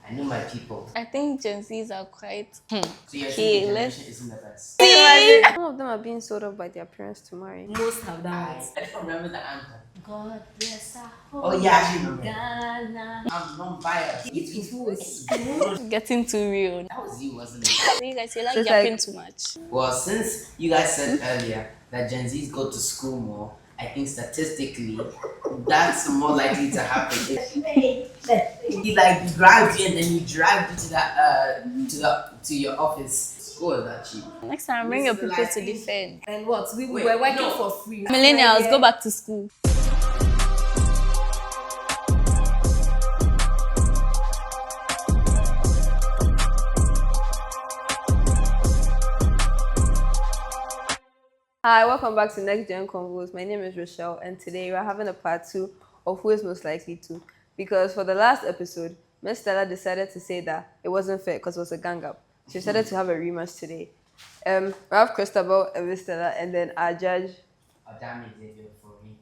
I know my people. I think Gen Zs are quite. So you're Okay, saying the let's generation isn't the best? see. Some of them are being sold off by their parents to marry. Most have done I it. don't remember the anthem. God bless our Oh yeah, I actually remember. Ghana. I'm non-biased. It was. Getting too real. That was you, wasn't it? You guys, you like So it's yapping like- too much. Well, since you guys said earlier that Gen Zs go to school more, I think statistically that's more likely to happen. He like grabbed you and then he dragged you to that to your office. School is that cheap. Next time, bring your people to defend. And what? We Wait, were working no. for free. Millennials, go back to school. Hi, welcome back to NextGen Convos. My name is Rochelle, and today we're having a part 2 of who is most likely to. Because for the last episode, Miss Stella decided to say that it wasn't fair because it was a gang up. So we decided to have a rematch today. We have Christabel and Miss Stella, and then our judge. Damn it, they did for me.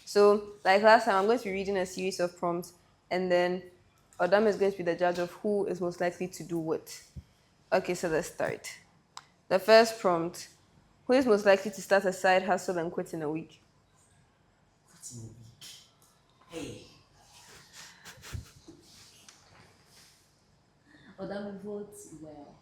So, like last time, I'm going to be reading a series of prompts, and then Odam is going to be the judge of who is most likely to do what. Okay, so let's start. The first prompt: who is most likely to start a side hustle and quit in a week? What's in a week? Hey. Other vote well.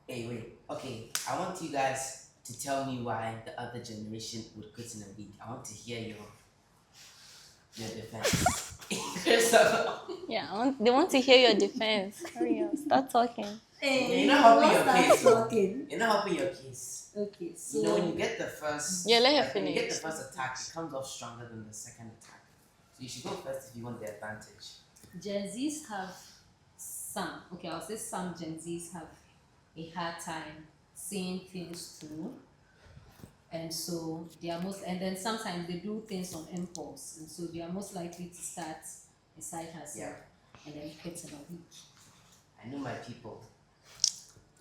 Hey, wait. Okay, I want you guys to tell me why the other generation would quit in a week. I want to hear your defense. Christopher. Yeah, they want to hear your defense. Hurry up, start talking. You're not helping your case. Talking. You're not helping your case. Okay, so You know, when you get the first, Yeah, let her when you get the finish. first attack, it comes off stronger than the second attack. So you should go first if you want the advantage. Gen Zs have I'll say some Gen Zs have a hard time seeing things through. And so they are and then sometimes they do things on impulse. And so they are most likely to start a side hustle and then quit in a week. I know my people.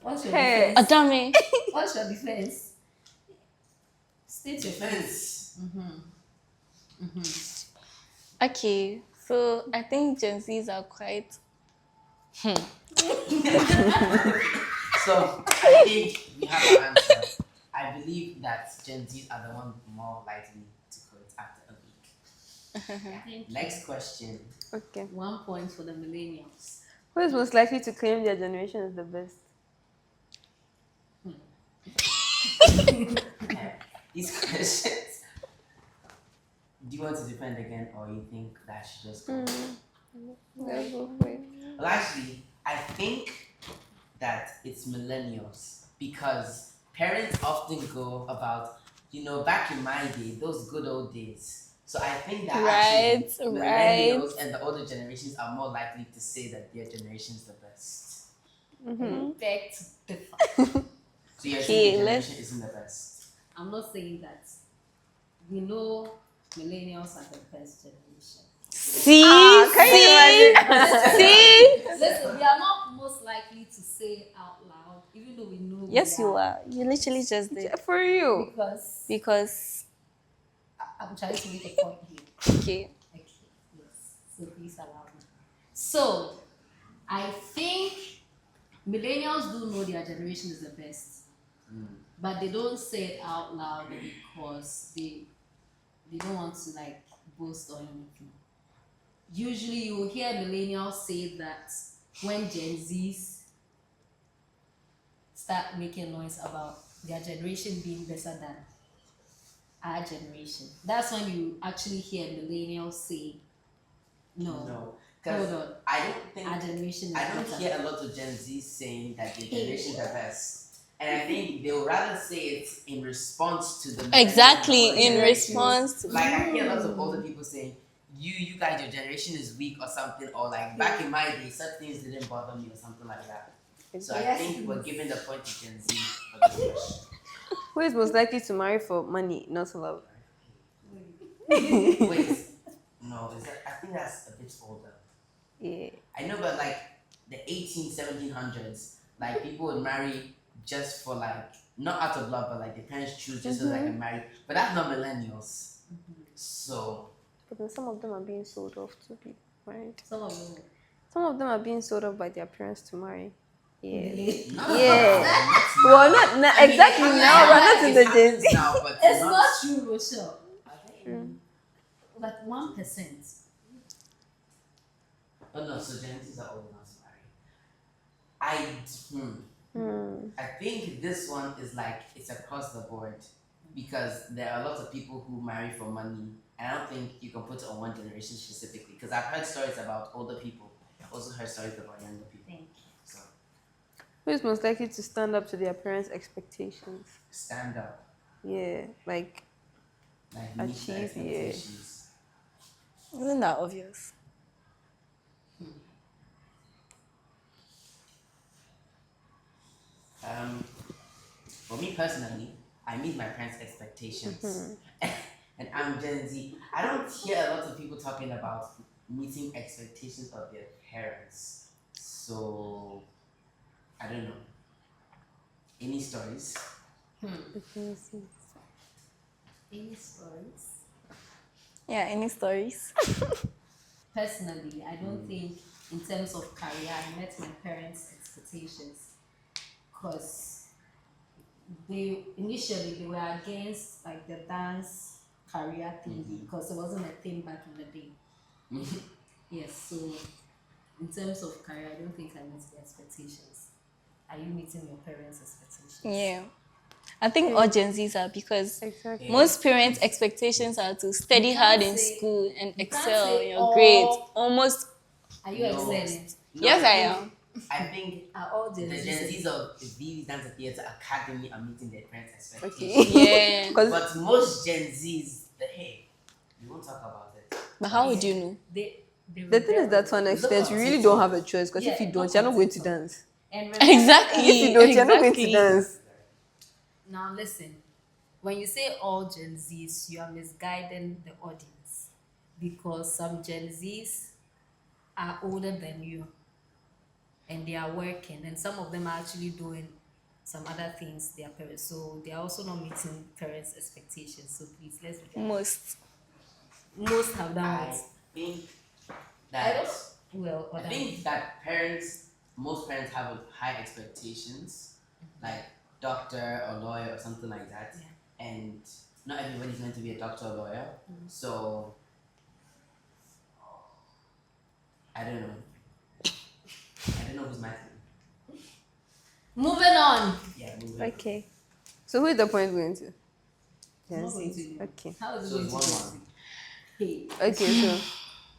What's your Hey. defense? Adame. What's your defense? State your Defense. Okay, so I think Gen Zs are quite. So I think we have an answer. I believe that Gen Zs are the one more likely to quit after a week. Thank you. Next question. Okay. 1 point for the millennials. Who is most likely to claim their generation is the best? These questions. Do you want to defend again, or you think that I should just go? Let's go for it. Well, actually, I think that it's millennials because parents often go about, back in my day, those good old days. So I think that Right, actually millennials and the older generations are more likely to say that their generation is the best. Beg to differ. So you're Okay, saying the let's- generation isn't the best. I'm not saying that. We know millennials are the best generation. See? can you See? Listen, we are not most likely to say out loud, even though we know. Yes, you are. You literally just did. For you. Because, I'm trying to make a point here. okay. Okay, yes. So please allow me. So, I think millennials do know their generation is the best, but they don't say it out loud because they don't want to boast or anything. Usually, you will hear millennials say that when Gen Zs start making noise about their generation being better than our generation. That's when you actually hear millennials say, no, because hold on, I don't think our generation is I don't better. hear a lot of Gen Z saying that their generation is the best. And I think they would rather say it in response to the Exactly, millennials' in generations. response to. Like I hear lots of older people saying, you guys, your generation is weak or something, or like back in my day, such things didn't bother me or something like that. So I Yes, think we're please. giving the point to Gen Z for this question. Who is most likely to marry for money, not love? Wait, no, I think that's a bit older. Yeah. I know, but like the 1700s, like people would marry just for not out of love, but like their parents choose just so they can marry. But that's not millennials. So But then some of them are being sold off to be married. Some of them. Some of them are being sold off by their parents to marry. Yeah. Really? No, Yeah. not Well, now. not I mean, exactly it now, but not in the happens Gen Z. now, but It's not. not true, Rochelle. True. Like 1%. Oh no, so Gen Zs are old enough to marry. I I think this one is like it's across the board because there are a lot of people who marry for money. And I don't think you can put it on one generation specifically because I've heard stories about older people. I've also heard stories about younger people. Thank you. So Who is most likely to stand up to their parents' expectations? stand up, Yeah, like like meet the achieve. Yeah. expectations. Isn't that obvious? For me personally, I meet my parents' expectations. And I'm Gen Z. I don't hear a lot of people talking about meeting expectations of their parents. So, I don't know. Any stories? Gen Z. Any stories? Yeah, any stories? Personally, I don't think in terms of career I met my parents' expectations because they were against like the dance career thing because it wasn't a thing back in the day. Yes, so in terms of career, I don't think I met the expectations. Are you meeting your parents' expectations? Yeah. I think all Gen Zs are because Exactly. most parents' expectations are to study You can't hard in say- school and you can't excel say in your grades. all- Almost. Are you excelling? Yes, I think- am. I think Are all the Gen Gen Zs? Zs of the Dance Theatre Academy are meeting their parents' expectations. Okay. Yeah. Because But most Gen Zs, hey, we won't talk about it. But how would you know? They the thing is that to an Look extent, on you really TikTok. don't have a choice. Because if Yeah, you don't, look you're on not going to TikTok. dance. And remember, Exactly. If you don't, you're not going to Exactly. dance. Now listen, when you say all Gen Zs, you are misguiding the audience because some Gen Zs are older than you and they are working, and some of them are actually doing some other things their parents, so they are also not meeting parents' expectations. So please, let's be honest. Most. Most have done I it. think I that don't. Well, I think that most parents have high expectations, like doctor or lawyer or something like that, and not everybody's meant to be a doctor or lawyer. So I don't know. I don't know who's my turn. moving on. Yeah, moving on. Okay. So who is the point going to? I'm Gen not going Z. to. Okay. How is it So going it's to 1-1. Hey. Okay, so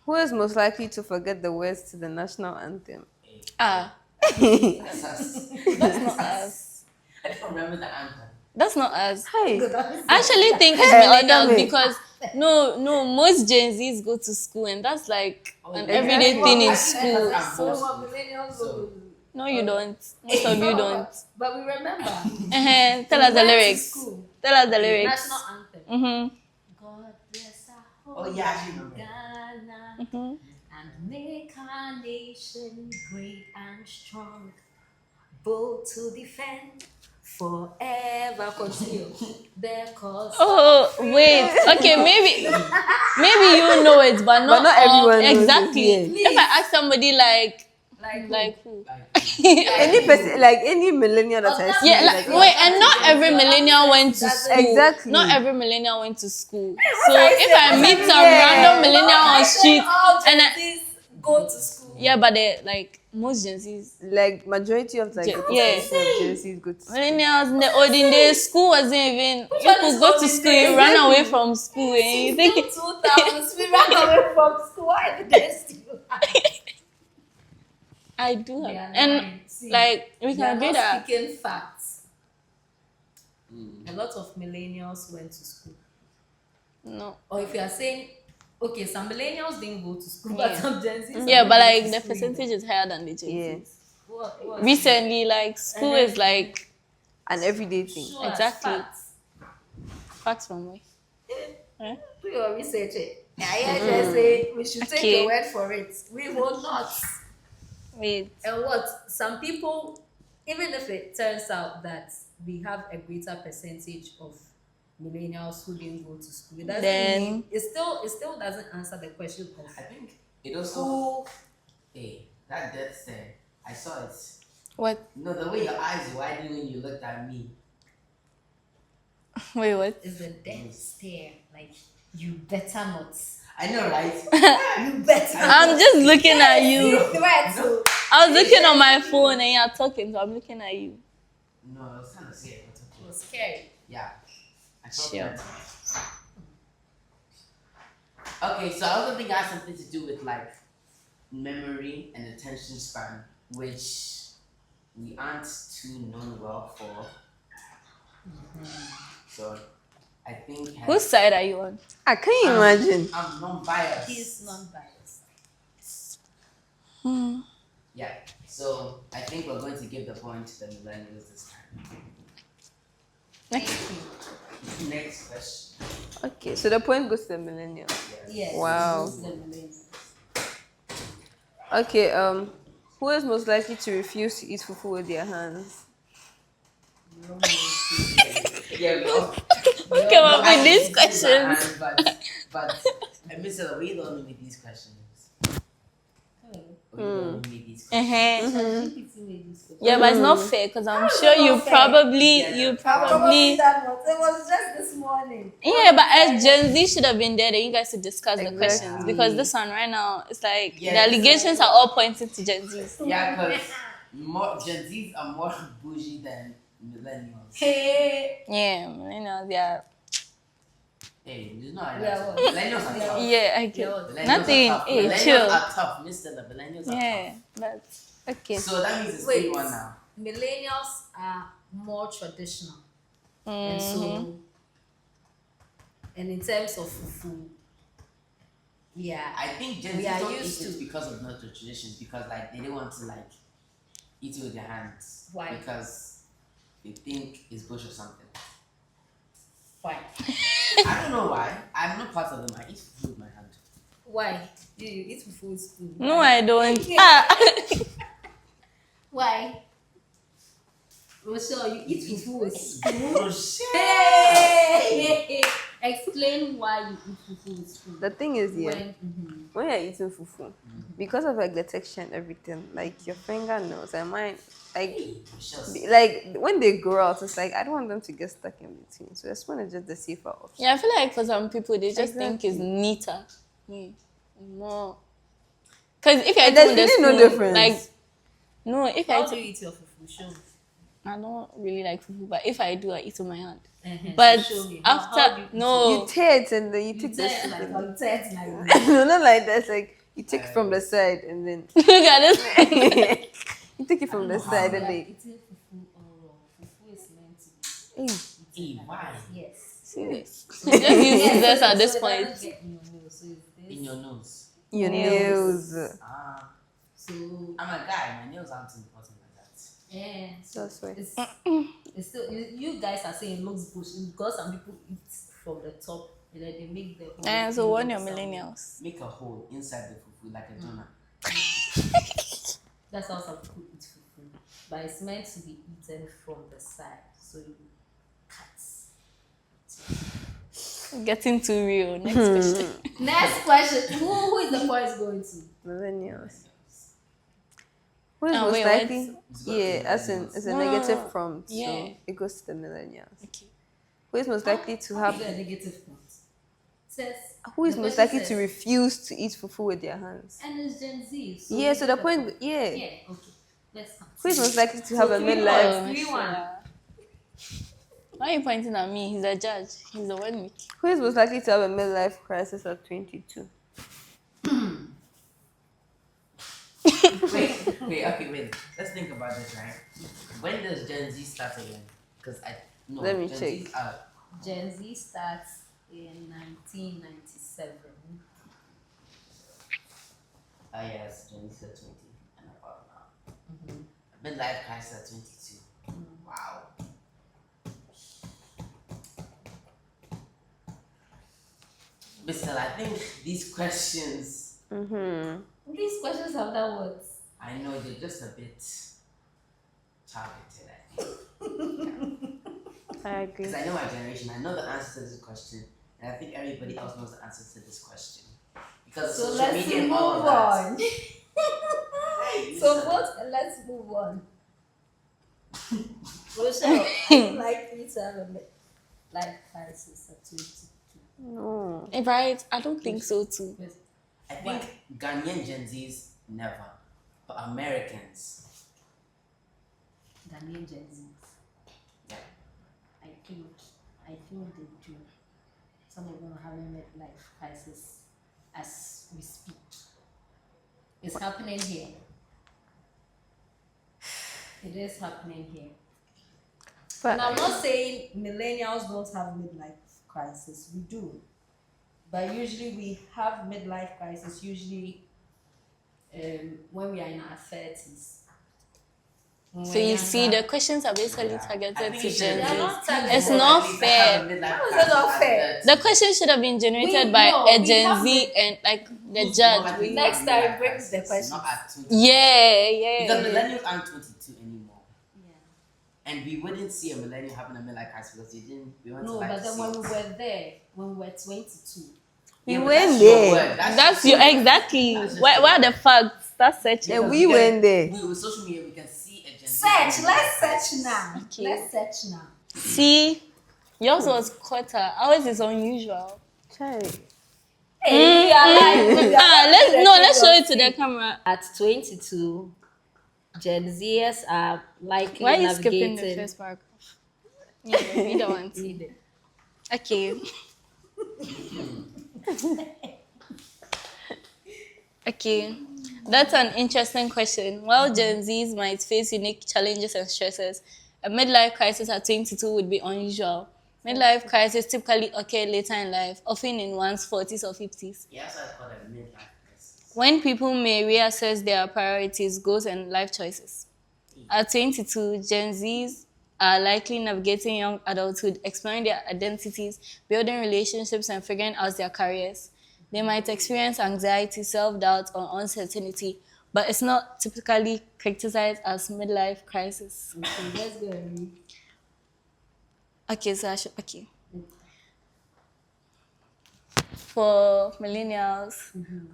who is most likely to forget the words to the national anthem? Hey, Ah, that's us. that's not us. I don't remember the anthem. That's not us. Hey. I actually think it's Hey, millennials Odame. because no, most Gen Zs go to school and that's like an yeah. everyday Exactly. thing in I school. think I'm So homeschooled. Millennials So no, you don't. Most of you don't. But we remember. Tell us the went to lyrics. school. Tell us the Okay. lyrics. National anthem. Mm-hmm. God bless our Oh home yeah, I actually remember. Ghana Mm-hmm. and make our nation great and strong. Bold to defend forever. Continue. Their cause. Oh wait. Okay, maybe you know it, but not, not all. everyone knows it, Exactly. yeah. If I ask somebody like who? Any person, like any millennial that I see, Yeah, like, wait, and not every millennial went to school. Exactly. Not every millennial went to school. So if I meet some random millennial on street and go to school. yeah, but they like most Gen Zs, like majority of like Yeah. the population of Gen Z's go to school. millennials in the olden days, school wasn't even. You one could is go to olden school, you days? run away from school, and you think. 2000s, we ran away from school. Why did they steal? I do have, They are and lying. See, like we they are can agree not that. speaking facts. A lot of millennials went to school. No. Or if you are saying, okay, some millennials didn't go to school, but Yeah. some Gen Zs. Yeah, are but going like to the school percentage is higher than the Gen Yeah. Zs. What Recently, like school is like An everyday thing. Show us Exactly. facts. facts from where. Eh? Do your research. I just say we should take Okay. your word for it. We will not. Wait. And what some people, even if it turns out that we have a greater percentage of millennials who didn't go to school, it doesn't Then- mean it still doesn't answer the question I of think it also. who. Hey, That death stare. I saw it. What? No, the way your eyes widened when you looked at me. Wait, what? It's the death stare. Like, you better not. I know, right? You better I'm just looking at you. threat. No, I was looking on my phone and you're talking, so I'm looking at you. no, I was trying to say it, but It okay. was scary. Yeah. I felt Sure. that. Okay, so I also think it has something to do with like memory and attention span, which we aren't too known well for. So I think Whose side are you on? Can you imagine? I'm non-biased. He's non-biased. Yeah. So I think we're going to give the point to the millennials this time. Thank you. Next question. Okay, so the point goes to the millennials. Yes. Wow. it's the millennials. Okay, who is most likely to refuse to eat fufu with their hands? Yeah, well, Who came up with these questions? But Mr. We don't know these questions. We don't know these questions. ChatGPT made this question. Yeah, but it's not fair because I'm sure you probably, Yeah. probably. That was, it was just this morning. Yeah, but as Gen Z should have been there, then you guys to discuss the Exactly. questions because this one right now, it's like Yeah, the allegations are all pointing to Gen Zs. Yeah, because Gen Zs are more bougie than millennials. Hey. Yeah, millennials, yeah. Hey, you know I Yeah, like what? millennials are tough. Yeah, I get Yeah, Millennials nothing. are tough. Hey, Millennials chill. are tough, Mr. The millennials are Yeah, but Okay. tough. So that means it's Wait. 3-1 now. Millennials are more traditional. And Mm-hmm. so, and in terms of fufu, yeah. I think Gen We Z are don't eat used it to- because of not the traditions, because like they don't want to like eat it with their hands. Why? Because they think it's bush or something. Fine. I don't know why. I'm not part of them. I eat food with my hand. Why? You eat fufu with spoon. No, Why? I don't. Ah. Why? Rochelle, you eat fufu with spoon. Oh shit! Hey! Explain why you eat fufu with spoon. The thing is, yeah, When, when you're eating fufu, because of like the texture and everything, like your fingernails and mine, like like when they grow out, it's like I don't want them to get stuck in between. So this one is just the safer option. Yeah, I feel like for some people they just think it's Exactly. neater. Yeah, more. Because if you're And eating there's with the really no spoon, difference. like no, if how I do you eat, eat your fufu? Show me. I don't really like fufu, but if I do, I eat with my hand. Uh-huh. But So show me. How after do you eat no, You tear it and then you it? take You the tear it like spoon. you tear it like this. No, not like that. It's like you take it from the side and then look at this. you take it from the know how side We and are then eating fufu all raw. Fufu is meant to be hey, Hey, why? yes. See this? You just use scissors at this so point. It doesn't get in your nose. So it's this. In your nose. your Nails. nails. Ah, So I'm a guy. My nails aren't important like that. yeah. So That's right. it's still you guys are saying it looks bush because some people eat from the top and then they make the whole And so thing when you're look something. millennials, Make a hole inside the fufu like a donut. That's how some people eat fufu. But it's meant to be eaten from the side. So you cut. getting too real. Next question. Next question. Who is the point going to? Millennials. Who is Oh, most wait, likely? what? It's got to Yeah, be as in millennials. it's a No, negative prompt, yeah. so it goes to the millennials. Okay. Who is most likely to How is have? it a negative point? Says Who is the most question likely to says- refuse to eat fufu with their hands? And it's Gen Z. So Yeah, you so get the point, yeah. Yeah, okay. Let's continue. Who is most likely to have a three midlife? points. 3-1. Yeah. Why are you pointing at me? He's a judge. He's the one making. Who is most likely to have a midlife crisis at 22? Wait. Let's think about this, right? When does Gen Z start again? Because Let me Gen check. Z's are Gen Z starts in 1997. yes, Gen Z are 20 and above now. Midlife crisis at 22. Wow. But still, I think these questions, These questions have that words. I know they're just a bit targeted, I think. I agree. Because I know my generation, I know the answer to this question, and I think everybody else knows the answer to this question. Because So social let's media move and all of that. on. So vote and let's move on. Rochelle, are you likely to have a life crisis at 22? No. Right? I don't think so too. I think Ghanaian Gen Zs never, but Americans. Ghanaian Gen Z. Yeah. I think they do. Some of them are having midlife crisis as we speak. It's happening here. It is happening here. But And I'm not saying millennials don't have midlife crisis. We do. But usually we have midlife crisis when we are in our 30s. So you see, the questions are basically I targeted think to it should Gen have Z. been- not targeted. It's not How fair. is it not fair? The question should have been generated by a Gen Z and like the judge. Next time, bring the questions. Not at 22. Yeah. Because millennials aren't 22 anymore. Yeah. And we wouldn't see a millennial having a midlife crisis because we want No, to but then see when it. we were there, when we were 22, Yeah, we but went that's your there. word. That's your exactly. That's just Where your are the facts? That's searching. And Because we can- went there. With social media, we can see a Gen Z search. having a Let's midlife search crisis. now. Okay. Let's search now. See, yours was quarter. Ours is unusual. Child. Hey, you are lying. Let's show it to the camera. At 22, Gen Zers are likely Why are you skipping navigating. the first paragraph? Yeah, we don't want to. Read it. Okay. Okay. That's an interesting question. While Gen Zs might face unique challenges and stresses, a midlife crisis at 22 would be unusual. Midlife crises typically occur later in life, often in one's 40s or 50s, Yeah, that's why it's called a midlife crisis. when people may reassess their priorities, goals, and life choices. At 22, Gen Zs are likely navigating young adulthood, exploring their identities, building relationships, and figuring out their careers. They might experience anxiety, self-doubt, or uncertainty, but it's not typically criticized as midlife crisis. Okay, let's go and read. Okay, so okay. For millennials,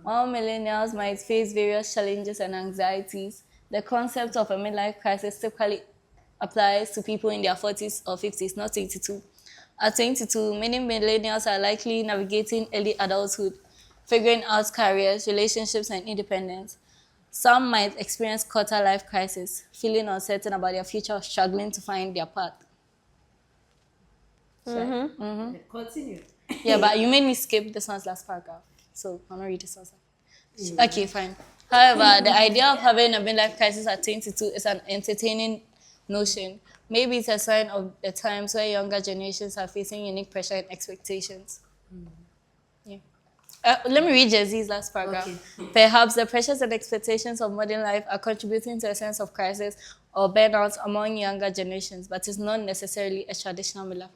while millennials might face various challenges and anxieties, the concept of a midlife crisis typically applies to people in their 40s or 50s, not 22. At 22, many millennials are likely navigating early adulthood, figuring out careers, relationships, and independence. Some might experience quarter life crisis, feeling uncertain about their future or struggling to find their path. Continue. Yeah, but you made me skip this one's last paragraph, so I'm not reading this one's. Okay, fine. However, the idea of having a midlife crisis at 22 is an entertaining notion. Maybe it's a sign of the times where younger generations are facing unique pressure and expectations. Yeah. Let me read Gen Z's last paragraph. Okay. Perhaps the pressures and expectations of modern life are contributing to a sense of crisis or burnout among younger generations, but it's not necessarily a traditional midlife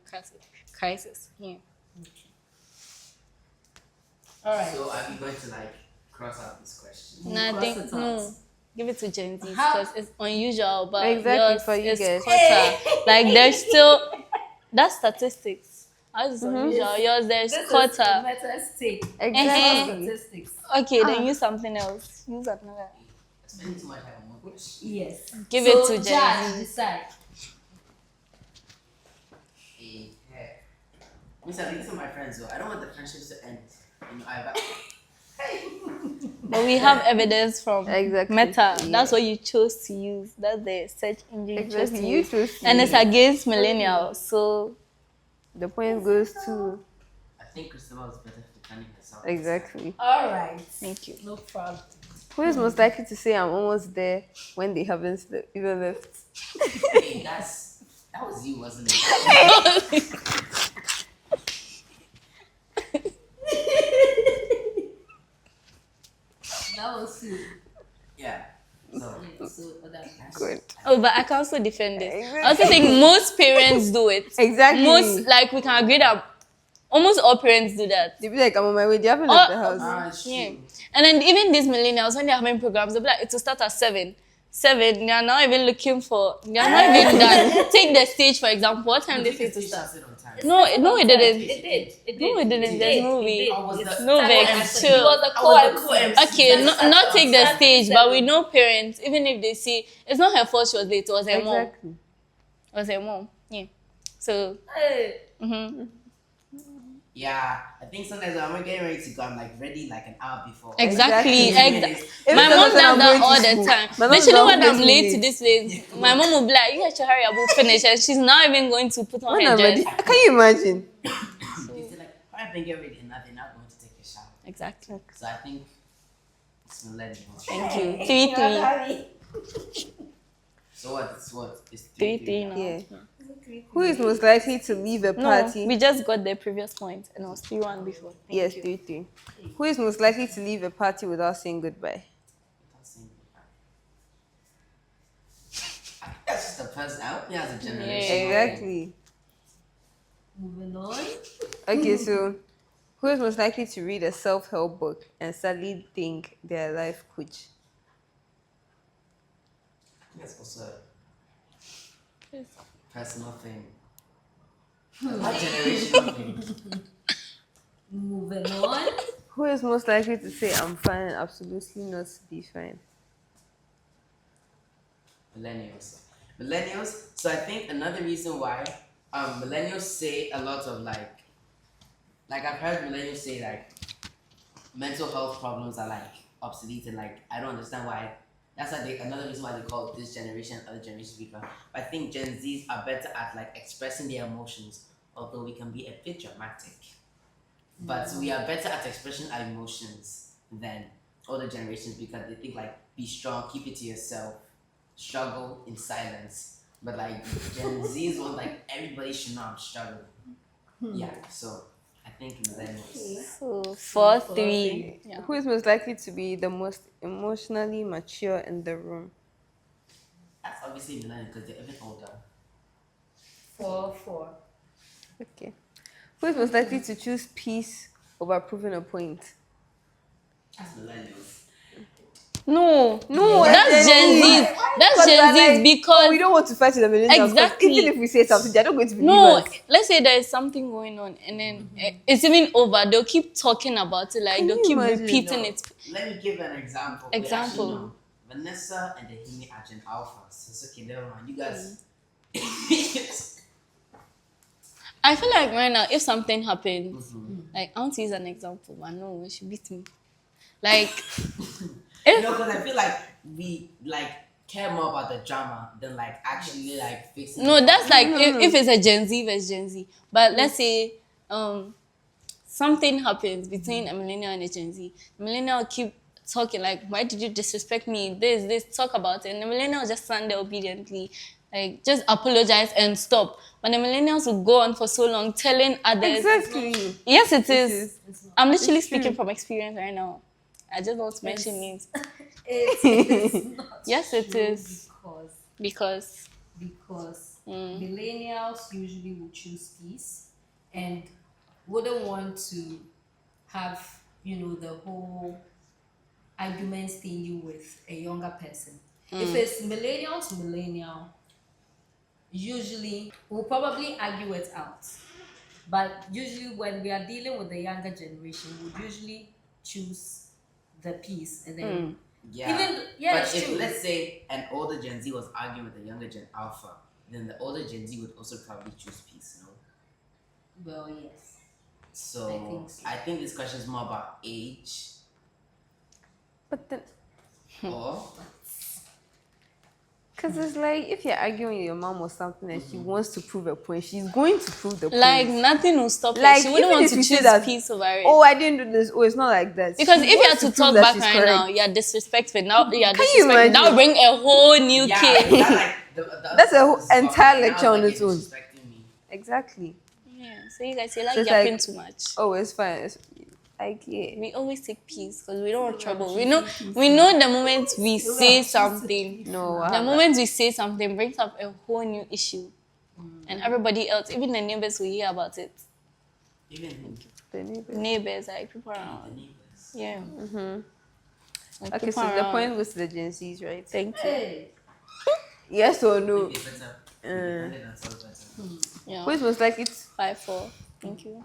crisis. Yeah. All right. So are we going to cross out this question? No, I Cross think it out. no. Give it to Gen Z How- because it's unusual, but Exactly, yours for you is guys. quarter. Like there's still that's statistics. Ours is unusual. Yours there's This is quarter. meta state. Exactly. Statistics. Okay, then use something else. Use another. Spending too much time on one question. Yes. Give So, it to Gen judge, Z. decide. Hey. Listen, these are my friends, though. I don't want the friendships to end. Either. But we have evidence from Exactly. Meta. Yeah. That's what you chose to use. That's the search engine you chose to Exactly. You use. chose to And it's use. against millennials. So The point goes to I think Christopher was better defending herself. exactly. All right. thank you. No problem. Who is most likely to say I'm almost there when they haven't even left? Hey, that was you, wasn't it? That was you. Yeah. So, Yeah, so that. Good. Oh, but I can also defend this. Exactly. I also think most parents do it. Exactly. Most, like, we can agree that almost all parents do that. They be like, I'm on my way. They haven't left the house. it's Yeah. true. And then even these millennials, when they're having programs, they'll be like, it will start at 7. 7, they are now even looking for. They are not even done. Take the stage for example. What time they say to start? No, it didn't. No, it didn't. There's no way. No vex. He Chill. was the co-MC. Okay, not take the stage, but we know parents. Even if they see, it's not her fault she was late. It was her mom. Exactly. It was her mom. Yeah. So. Yeah, I think sometimes when we're getting ready to go, I'm like ready like an hour before. Exactly. Even My mom when I'm does that going to all school, the time. my mom Literally, don't when I'm place me late to late. this place, my mom will be like, "You guys should hurry up, we'll finish." And she's not even going to put on When her I'm ready, dress. can you imagine? They say like, hurry up and get ready, and now they're not going to take a shower. Exactly. So I think it's millennials. Thank you. 3-3. So what? It's what? It's 3-3 now. Yeah. Who is most likely to leave a No, party? we just got the previous point, and it was 3-1 before. Yes, 3-3. Who is most likely to leave a party without saying goodbye? I think that's just a person. I don't think that's a generation. Exactly. Moving on. Okay, so who is most likely to read a self-help book and suddenly think they're a life coach? I think that's also a personal thing. A generational thing. Moving on. Who is most likely to say I'm fine and absolutely not be fine? Millennials. So I think another reason why millennials say a lot of like I've heard millennials say like mental health problems are like obsolete and like I don't understand why. That's like another reason why they call this generation other generations weaker. But I think Gen Zs are better at like expressing their emotions, although we can be a bit dramatic. But we are better at expressing our emotions than older generations because they think like be strong, keep it to yourself, struggle in silence. But like Gen Z's want like everybody should know I'm struggling. Yeah, so I think millennials. So 4-3. Yeah. Who is most likely to be the most emotionally mature in the room? That's obviously millennials because they're even older. 4-4. Okay. Who is most likely to choose peace over proving a point? That's millennials. No, that's that's Gen Z. That's Gen Z because we don't want to fight with the millennials. 'Cause Exactly. Even if we say something, they're not going to believe no. us. Let's say there is something going on, and then it's even over. They'll keep talking about it, like Can they'll you keep imagine? repeating No, it. let me give an example. Example. We actually know Vanessa and the Himi are Gen Alpha. So it's okay, never mind. You guys. I feel like right now, if something happens, like I want to use an example, but no, she beat me. Like, Because I feel like we like care more about the drama than like actually like fixing. no, the that's problem. like if it's a Gen Z versus Gen Z. But let's say something happens between a millennial and a Gen Z. The millennial keep talking like, why did you disrespect me? This, talk about it. And the millennial just stand there obediently, like just apologize and stop. But the millennials will go on for so long telling others. Exactly. Yes, it is. I'm literally It's true. speaking from experience right now. I just don't mention names. It's not Yes, it true is. because Because millennials usually would choose peace and wouldn't want to have the whole arguments thing with a younger person. If it's millennial to millennial, usually we'll probably argue it out. But usually when we are dealing with the younger generation, we'll usually choose the peace and then Yeah. yeah, But it's if true. let's say an older Gen Z was arguing with a younger Gen Alpha, then the older Gen Z would also probably choose peace, you know? Well, yes. So I think this question is more about age But then, or because it's like if you're arguing with your mom or something and she wants to prove a point, she's going to prove the point. like nothing will stop her. Like, She wouldn't even want if to you say choose that, peace over it. oh, I didn't do this. Oh, it's not like that. Because She if you wants had to prove talk that back she's right correct. now, you're disrespectful. Now you're Can you disrespectful. Now imagine? bring a whole new yeah, kid. is that like the That's a whole this is entire now lecture on like its you're own. disrespecting me. Exactly. Yeah, so you guys, you like So it's yapping like- too much. Oh, it's fine. It's like, yeah. We always take peace because we don't want trouble. We know the moment we say something, No, the moment we say something brings up a whole new issue, and everybody else, even the neighbors, will hear about it. Even the neighbor. Neighbors, like people the around. neighbors. Yeah. Okay, so the point was the Gen Zs, right? Thank you. Hey. Yes or no? Maybe better. Maybe better. Yeah. Who is most likely to 5-4. Thank you.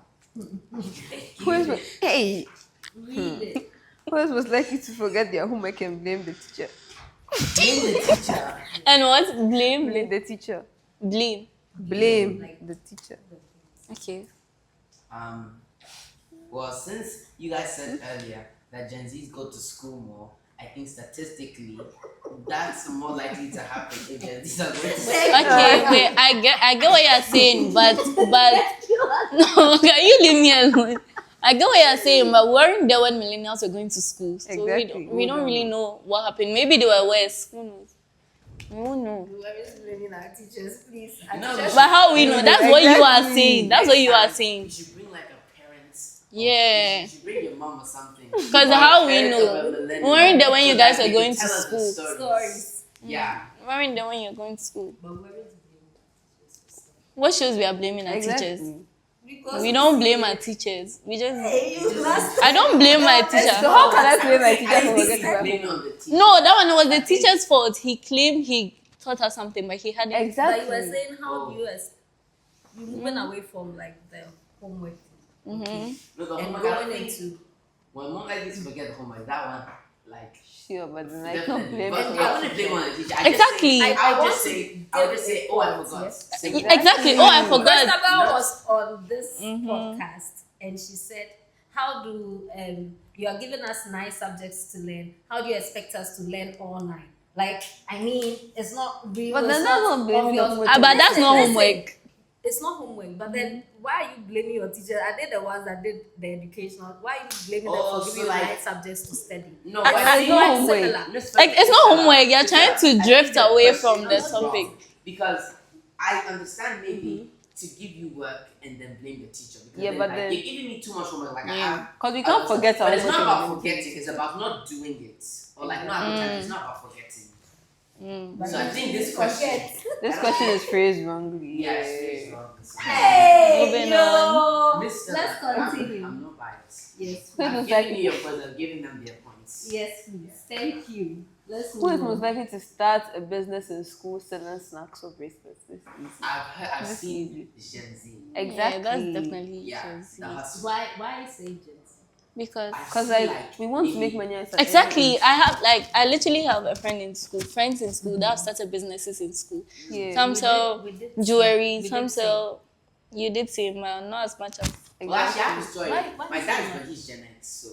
who is most, hey Read it. who is most likely to forget their homework and blame the teacher? Blame the teacher. And what? Blame. Blame the teacher. Blame. Blame the teacher. Okay. Well, since you guys said earlier that Gen Zs go to school more, I think statistically that's more likely to happen if Gen Zs are going to school. Okay, wait, I get what you're saying, but no, can you leave me alone? I get what you're saying, but we weren't there when millennials were going to school, so Exactly. we don't really know what happened. Maybe they were worse. Who knows? Who knows? We are just blaming our teachers, please. You know, But how we know? That's what you are saying. That's what you are You saying. should bring like a parent. Yeah. You should bring your mom or something. Because Or how a we parent know? of a millennial, We weren't there when you so guys that were they going can to tell us the school. Stories. Yeah. We weren't there when you're going to school. But where is the What shows we are blaming our teachers? Exactly. Because We don't blame our teachers. We just. you last I don't blame my teacher. So how can I blame my I teacher for think forgetting he's my blaming homework? on the teacher. No, that one was the teacher's fault. He claimed he taught us something, but he hadn't. But Exactly. you were saying how you moving away from like the homework No, the and homework, I going think into when one like this forget the homework, that one, like, Sure, but then I definitely. can't blame But it. I wouldn't blame on the teacher. Exactly. I would want just to say, give oh, I a forgot. yes. Simple. Exactly. Oh, I forgot. Christabel was on this podcast and she said, how do you are giving us 9 subjects to learn, how do you expect us to learn all 9? Like, I mean, it's not real. But then it's that's not not blaming the obvious. homework. But that's not Listen, homework. It's not homework, but then why are you blaming your teacher? Are they the ones that did the educational? Why are you blaming Oh, them for so giving you like- 9 subjects to study? No, And but it's it's not quite homework. similar. Like, it's not homework. You're trying to drift away from the topic. Because I understand maybe to give you work and then blame the teacher. Because Yeah, then, but like, then- you're giving me too much homework. Like, I Yeah. have. Because we can't forget our But it's not homework about and everything. forgetting. It's about not doing it. Or like not having time. It's not about forgetting. But So I then think you this question. forget. This question is phrased wrongly. Yeah, it's wrong. Hey, Moving yo. Mr. Let's continue. I'm not biased. Yes, Who is I'm most giving likely? you your points. I'm giving them their points. yes, please. Thank you. Let's Who is move most on. likely to start a business in school selling snacks or bracelets? This is easy. I've This seen Gen Z. Exactly. Yeah, that's definitely Yeah, Gen Z. the hustle. Why say Gen Z? Because Because I feel like we want to make maybe- money at a exactly, I literally have a friend in school, friends in school that have started businesses in school. Yeah. Some sell we did jewelry, we some did sell. You did say, man, not as much as. Well, actually, I have a story. Why My is dad it is he's Gen X, so.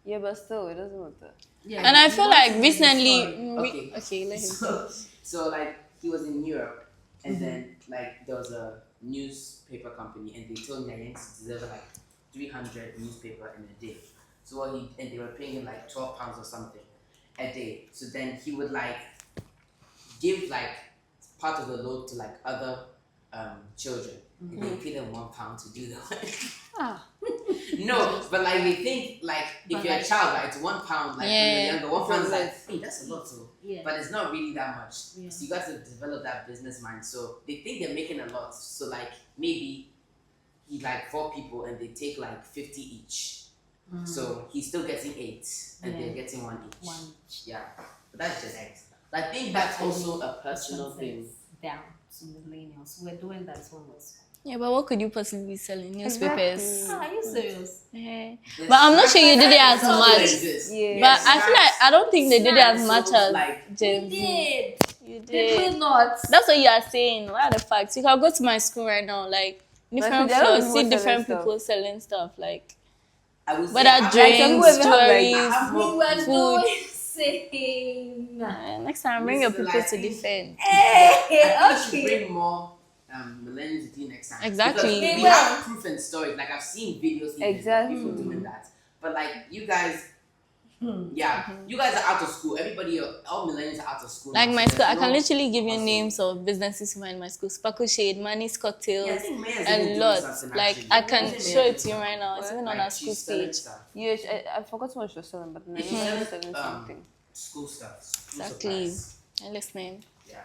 Yeah, but still, it doesn't matter. Yeah, And I we feel want like to recently, hear the story. okay, let him. So like he was in Europe, and then like there was a newspaper company, and they told me I used to deliver like 300 newspaper in a day. So and they were paying him like £12 or something a day. So then he would like give like part of the load to like other children, and they pay them £1 to do the work. Ah. No, but like we think like if But you're a like- child, like it's £1. Like when Yeah. you're younger, £1 is like, less. hey, that's a lot too. Yeah. But it's not really that much. Yeah. So you guys have developed that business mind. So they think they're making a lot. So like maybe he like 4 people and they take like 50 each. So he's still getting 8 and Yeah. they're getting 1 each. One each. Yeah. But that's just X. I think that's also a personal thing. Down to millennials. We're doing that one was. Yeah, but what could you possibly be selling? Newspapers. Exactly. Are you serious? Yeah. But I'm not sure you did it as much. Yeah. But I feel like I don't think they did it as much as like Gen We Z. did. You Did did. we not? That's what you are saying. What are the facts? You can go to my school right now, like different there are floors, people see selling different stuff. people selling stuff, like I would say whether I have- drinks, some people even have, like, jewelries. I have We more were Food. doing same. Next time, bring your Listen, people like, to defend. Hey, I think we should okay. bring more millennials with you next time. Exactly. Because They we will. have proof and stories. Like I've seen videos even Exactly. of people doing that. But like you guys, yeah, you guys are out of school. Everybody, all millennials are out of school. Like now, my so school, I there's can no literally give you hustle. names of businesses who are in my school. Sparkle Shade, Manny's Yeah, I Cocktails, think Maya's even a doing lot. something, Like actually. I can Isn't show Maya it to you doing right now. It's something? even on Like, our school she's selling page. stuff. Yes, I forgot what she was selling, but then She's I selling, selling something. School stuff. School Exactly. supplies. I'm listening. Yeah.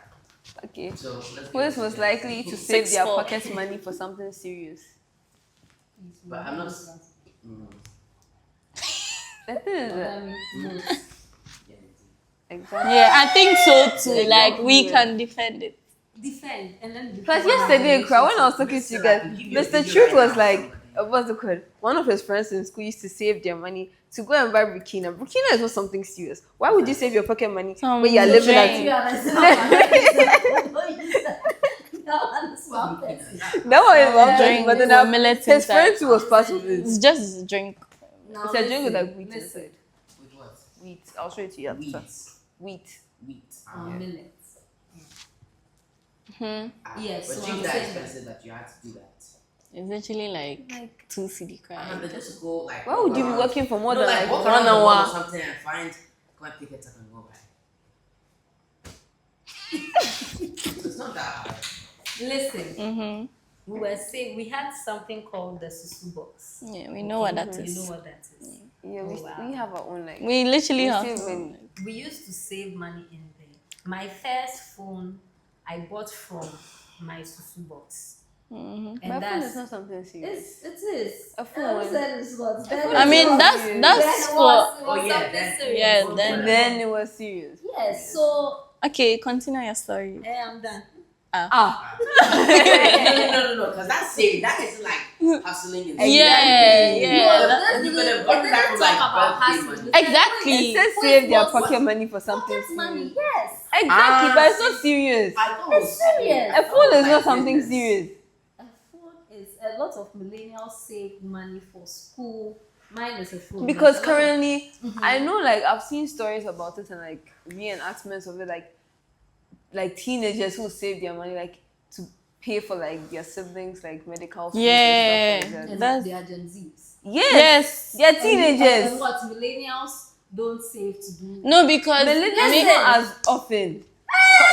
Okay. So let's Who get is to most it. likely to save their 6'4". pocket money for something serious? But I'm not. The thing is that Exactly. Yeah, I think so too. Yeah, Like we yeah. can defend it. Defend and then. Plus, yesterday, when I was talking to you guys, Mr. Truth was like, what's the code? One of his friends in school used to save their money to go and buy Burkina. Burkina is not something serious. Why would you save your pocket money Some when you're living drink. That one is one Drink person, but then with millet his friend inside. too was part of It's it. just drink. It's a drink with like wheat listen. inside. With what? Wheat. I'll show it to you after. Wheat. Wheat. Wheat. Millets. Hmm. Yes, But so drink I'm that saying expensive that you had to do that. It's literally like 2 CD I cry. remember just go like. Why would you be working for more No, than like like walk 1 around the mall or hour? something and find, go and pick it up and go back. It's not that hard. Listen, Mm-hmm. we were saying we had something called the susu box. Yeah, we know what that You is. know what that is. Yeah, Oh, wow. we have our own like. We literally We have save to. money. We used to save money in there. My first phone I bought from my susu box. Mm-hmm. My And phone is that's not something serious. it is. A phone. I mean, that's for. Oh, yeah, then. Yeah, Then- then. Then it was serious. Yes, so Okay, continue your story. I'm done. Ah, No, because that's saving. That is like hustling. And Yeah, Exactly. yeah. You could have gotten that from like birthday money. Exactly. it says save their pocket money for something Pocket money, serious. yes. Exactly, but it's not serious. I thought it was serious. A phone is not something serious. A phone is a lot of millennials save money for school. Mine is a phone. Because There's a lot of- currently, I know, like, I've seen stories about it and, like, reenactments of it, like teenagers who save their money, like, to pay for, like, their siblings, like, medical fees Yeah. and stuff like and that. they are Gen Zs. Yes! They're And teenagers! what millennials don't save to do. No, because Millennials not as often.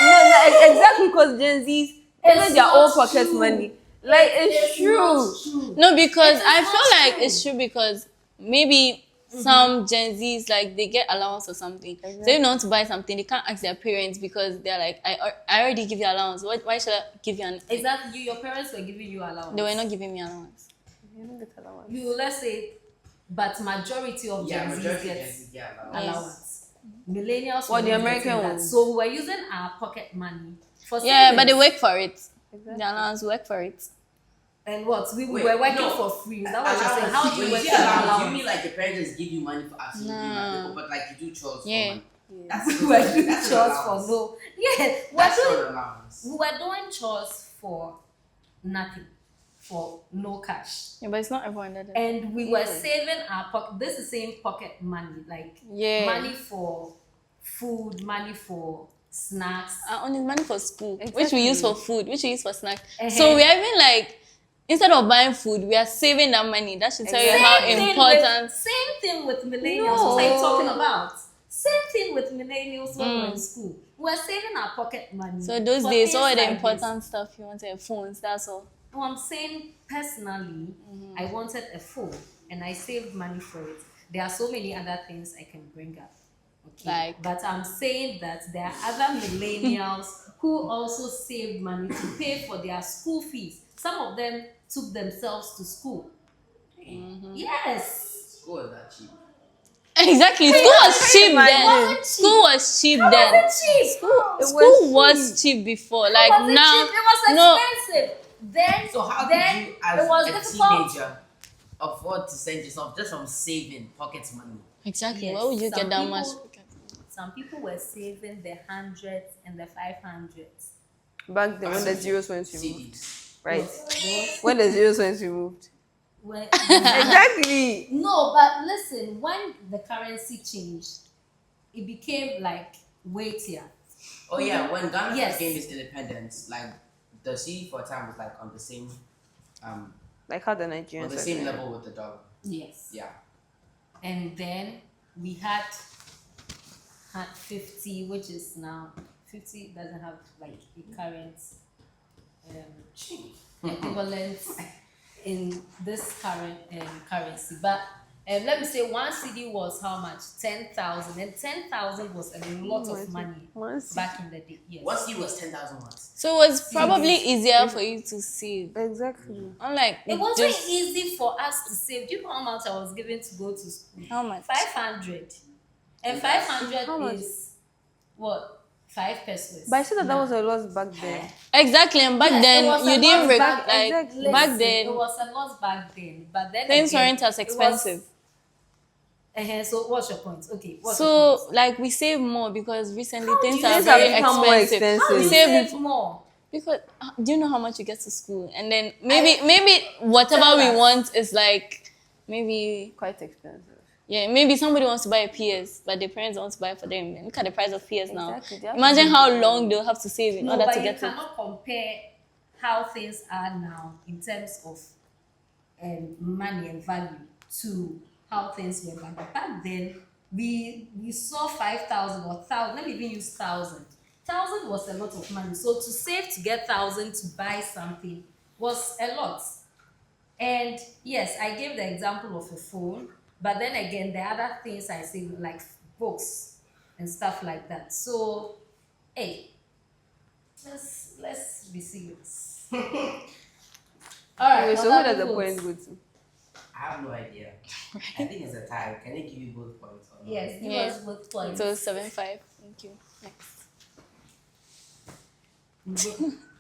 No, like, exactly, because Gen Zs, even their own pocket money. Like, it's true. Not true. no, because It is I not feel like true. it's true because maybe some Gen Zs like they get allowance or something. So if they want to buy something, they can't ask their parents because they're like, I already give you allowance. Why should I give you an? Exactly. Your parents were giving you allowance. They were not giving me allowance. You let's say, but majority of Yeah, Gen Zs majority get Gen Z, yeah. allowance. Millennials What, were the not American getting that. ones? So we were using our pocket money for Yeah, but they savings. work for it. Exactly. The allowance work for it. And what we Wait, were working no. for free. Is that what you're saying? Allowance. How do When you you work say for allowance, you allowance? mean like your parents just give you money for absolutely No. nothing, but like you do chores Yeah. for money. That's We were doing that's an chores allowance. for no. Yeah, That's not an allowance. we were doing chores for nothing, for no cash. Yeah, but it's not everyone that does. And we were saving our pocket. This is saying pocket money, like Yeah. money for food, money for snacks. Only money for school, which Exactly. we use for food, which we use for snacks. Uh-huh. So we are even like, instead of buying food, we are saving that money. That should tell you Same how thing important. Same thing with millennials. No. What are you talking about? Same thing with millennials when we're in school. We're saving our pocket money. So those for days, things all the like important stuff you wanted, phones. That's all. this. No, I'm saying personally, I wanted a phone and I saved money for it. There are so many other things I can bring up. Okay. Like? But I'm saying that there are other millennials who also saved money to pay for their school fees. Some of them took themselves to school. Yes. School is that cheap. Exactly. School was cheap then. wasn't cheap. School was cheap It then. wasn't cheap. School was cheap before. Like It wasn't now, cheap. It was no. expensive. Then, So how then did you, it was as a difficult. teenager, afford to send yourself just from saving pocket money? Exactly. Yes, Why would you some get that people- much? Some people were saving the hundreds and the 500s. Back then, when the zeros went removed. CDs. Right. When the zeros went removed. When, Exactly. no, but listen, when the currency changed, it became like weightier. Oh yeah, when Ghana Yes. first gained its independence, like the CD for a time was like on the same Like how the on Nigerians the are same doing. level with the dollar. Yes. Yeah. And then we had 50, which is now 50 doesn't have like a current equivalent in this current currency. But let me say one CD was how much? 10,000, and 10,000 was a lot of money One CD. back in the day. Yes. One CD was 10,000 once. So it was probably easier for you to save. Exactly. Unlike It wasn't just easy for us to save. Do you know how much I was given to go to school? how much? 500. And 500 How much? is what, 5 pesos. But I said that was a loss back then. Exactly, and back Yes, it then was a you didn't lot back- like exactly. back Listen, then it was a loss back then, but then things again, weren't as it was- expensive. So what's your point? Okay, what's your So point? like we save more because recently How do things you are Things very have become more expensive. expensive. How do We you save save more? because do you know how much you get to school? And then maybe whatever Tell we us. want is like maybe Quite expensive. yeah, maybe somebody wants to buy a PS, but their parents want to buy it for them. Look at the price of PS now. Exactly, they have Imagine to- how long they'll have to save in No, order but to you get it. cannot compare how things are now in terms of money and value to how things were back then. Back then, we saw 5,000 or 1,000. Let me even use 1,000. 1,000 was a lot of money. So to save to get 1,000 to buy something was a lot. And yes, I gave the example of a phone, but then again, the other things I say like books and stuff like that. So, hey, let's be serious. All right. Wait, so who other does the votes. point go to? I have no idea. I think it's a tie. Can I give you both points? Or not? Yes, give Yeah. us both points. So 7.5. Thank you. Next.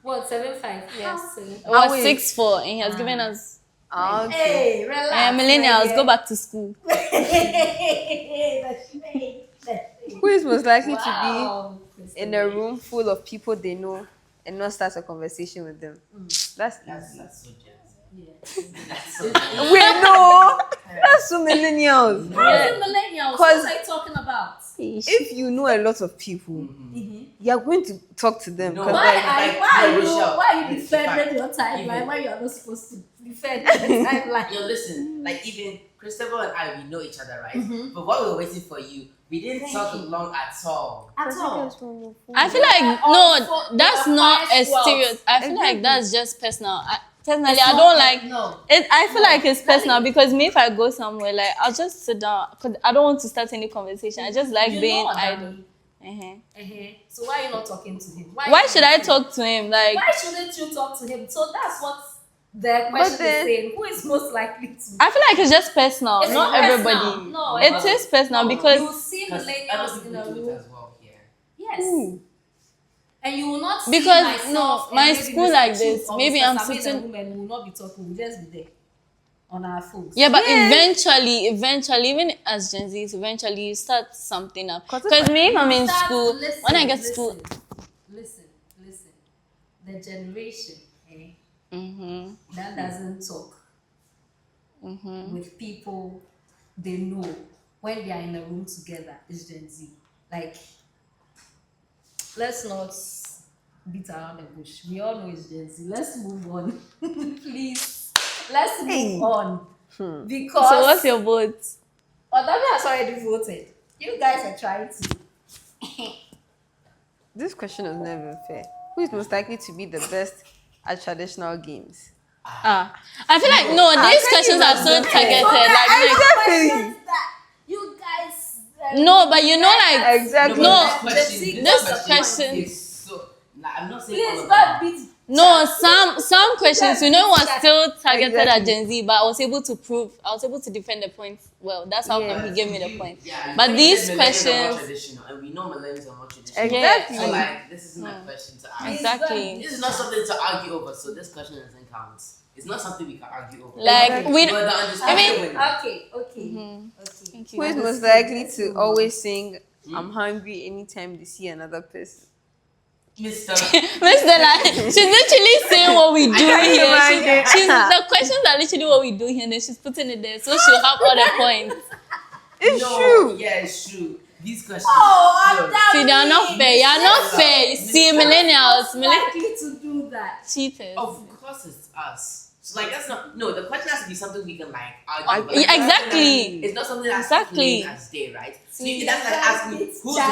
What, 7.5? Yes. Seven. It was wait. 6.4 and he has given us Okay. Hey, relax. millennials go back to school. Who is most likely Wow. to be in a room full of people they know and not start a conversation with them? That's easy. That's so Gen Z. Yeah. That's so Wait, no, that's so millennials. How is it millennials? 'Cause- What are you talking about? If you know a lot of people, you are going to talk to them. No. 'Cause Why? like, Why are you It's defending your fact. timeline? Even- Why you are not supposed to defend your timeline? Yo, listen, like even Christopher and I, we know each other, right? But while we were waiting for you, we didn't talk long at all. At all. I feel like Also, no, that's we are not a 5'12". stereotype. I feel like Exactly. that's just personal. Personally, It's I not don't like- like no. it. I feel like it's Let me- personal because me, if I go somewhere, like I'll just sit down because I don't want to start any conversation. I just like You being know idle. Adami. So why are you not talking to him? Why should I talk to him? Like Why shouldn't you talk to him? So that's what the question then- is saying. Who is most likely to? I feel like it's just personal, It's not not everybody. personal. No, It no. is personal No, because you see Because millennials other in a people do it room. as well here. Yes. Ooh. And you will not see Because, myself no, and my maybe school Mr. like Chief this, or maybe Mr. I'm Sami in a sitting- room and we will not be talking. We'll just be there on our phones. yeah, but Yes. eventually, even as Gen Zs, eventually you start something up. 'Cause Because me, if I'm in Start- school, listen, when I get to listen, school, Listen. The generation mm-hmm, that doesn't talk with people they know when they are in a room together is Gen Z. Like, let's not beat around the bush. We all know it's Gen Z. Let's move on. Please. Let's move on. Because so what's your vote? Odami has already voted. You guys are trying to. This question is never fair. Who is most likely to be the best at traditional games? I feel like no, these can questions you are so imagine? targeted. Exactly. You guys. No, but you know, like Exactly. No, but this question- is so. Nah, I'm not saying all Please of don't them. beat. no, some questions, you know, was still targeted at Exactly. Gen Z, but I was able to defend the point well. That's how come he gave me the point. Yeah, But you these said millennials are more questions, traditional, and we know millennials are more traditional. Exactly. So like, this isn't a question to ask. exactly. This is not something to argue over. So this question doesn't count. It's not something we can argue over. Like we, But the understanding winner. Okay. thank Who you. is most likely to always sing "I'm hungry" anytime they see another person? Mr. Miss Stella, she's literally saying what we do can't here. imagine. The questions are literally what we do here, and then she's putting it there, so she'll have all the points. It's No, true. Yeah, it's true. These questions. Oh, See, they are not fair. You are not fair. You see, millennials, likely to do that. cheaters. Of course, it's us. So like that's not the question has to be something we can like argue. about. Yeah, exactly. It's not something that's Exactly. plain as day, right? So See, that's like asking it's who's just-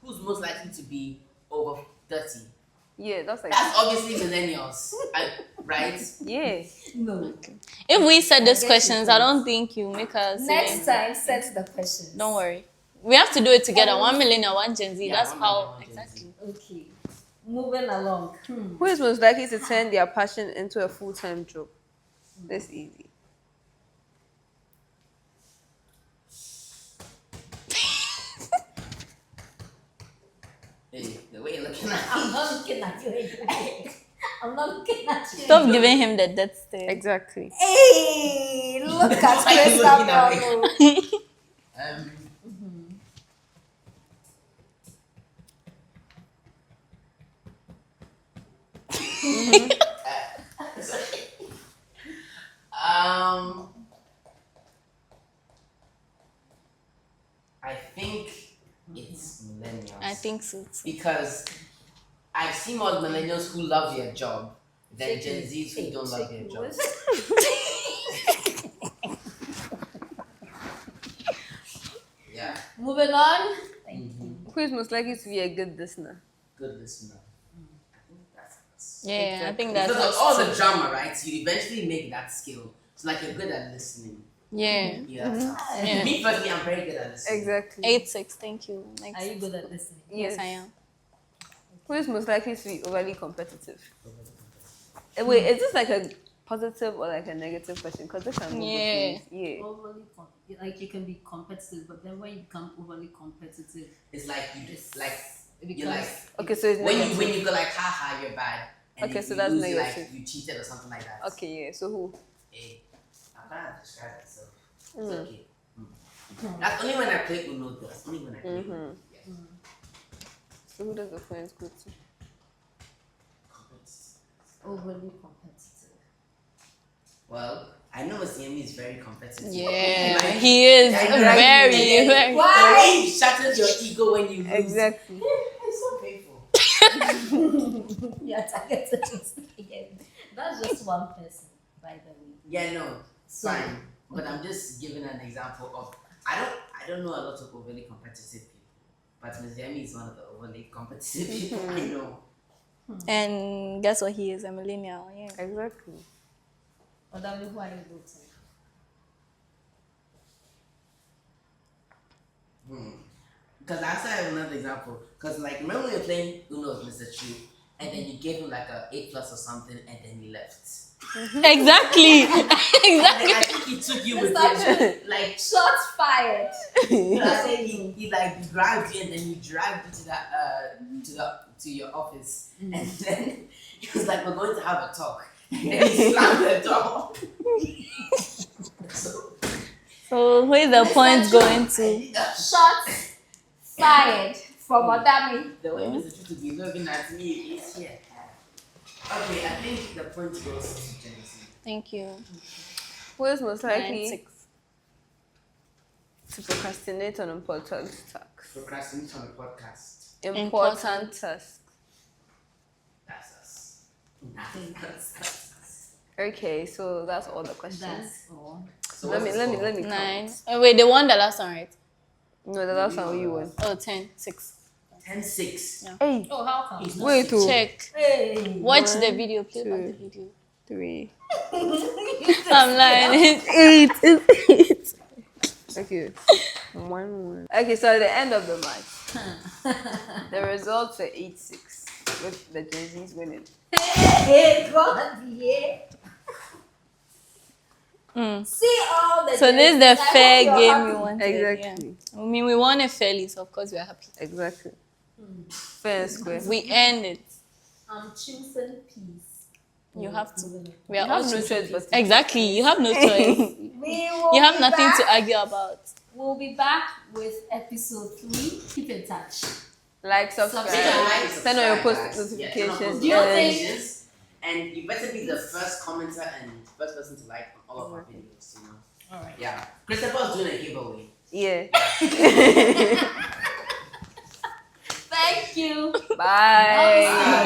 who's most likely to be over 30. Yeah, that's like That's obviously millennials, right? yeah. No. If we set these get questions, your I don't think you make us. Next time, set the questions. Don't worry. We have to do it together. 1 millennial, 1 Gen Z. Yeah, That's 1 how millennial, 1 Gen Z. exactly. Okay. Moving along. Who is most likely to turn their passion into a full-time job? That's easy. The way you're looking at I'm me. not looking at you anyway. I'm not looking at you. Stop giving him the death stare. Exactly. Hey, look at Why are you Crystal looking at me? Bravo. I think it's millennials. I think so too. Because I've seen more millennials who love their job than Gen Zs who don't love their job. Yeah. Moving on. Thank you. Who is most likely to be a good listener? Good listener. I think that's us. Yeah, I think that's Because of us all too. the drama, right? You eventually make that skill. So like you're good at listening. Yeah. Yeah, that's us. Yeah. Me personally, I'm very good at listening. Exactly. 8-6, thank you. Next. Are you good at listening? Yes, I am. Who is most likely to be overly competitive? Wait, is this like a positive or like a negative question? Because this can go both Yeah. ways. Yeah. Overly like you can be competitive, but then when you become overly competitive, It's like you just like it you're like becomes Okay, so it's negative. when you go like haha you're bad. And Okay, you, so you that's lose, you're negative. like you cheated or something like that. Okay, yeah. So who? Hey, I'm gonna describe it, so it's okay. That's only when I play Uno though. That's only when I play Uno. Yeah. So who does the points go to? overly competitive. Well, I know Siemi is very competitive. Yeah, Like, he is like, very, like, very. Why? He shatters your ego when you lose. Exactly. It's so painful. Yeah, targeted again. That's just one person, by the way. Yeah, no, So- fine. But I'm just giving an example of I don't know a lot of overly competitive people, but Siemi is one of the overly competitive people I know. And guess what? He is a millennial. Yeah. Exactly. Odami, who are you voting? Because last time I have another example. Because like remember when you were playing Uno with Mr. Chu, and then you gave him like a A+ or something, and then he left. Exactly. And I think he took you with him, like Shots fired. I think he like grabbed you and then he dragged you to that to your office, and then he was like, "We're going to have a talk," and then he slammed the door. So who is the point going to? Shots fired from Odami. The way Mr. Chu to be looking at me is here. Okay, I think the point goes to Gen Z. Thank you. Who is most likely 9-6. to procrastinate on important tasks? Procrastinate on the podcast. Important tasks. That's us. That's us. Okay, so that's all the questions. That's all. So let what's me the score? 9. count. Oh, wait, they won the last one, right? No, the last one you won. Oh, 10-6. 10-6. Yeah. Hey, Oh, how come? He's not wait, six. two, Check. Hey. Watch One, the video. Play back the two. video. 3, I'm lying. It's 8. okay, 1. Okay, so at the end of the match, the results were 8-6 with the Gen Z's winning. Hey, God, yeah. See all the. So this is the I hope fair you're game happy. we wanted. Exactly. Yeah. I mean, we won it fairly, so of course we are happy. Exactly. Fair and square. We earned it. I'm choosing peace. You have to. We are You all have no choosing choice but peace. Exactly. You have no choice. We will You have be nothing back. to argue about. We'll be back with episode 3. Keep in touch. Like, Hit subscribe. the like, Turn on your subscribe, post guys. Yeah, turn on notifications. post Do you think- notifications. And you better be the first commenter and first person to like on all of our videos, you know. Alright. Yeah. Christopher's doing a giveaway. Yeah. Thank you. Bye. Bye.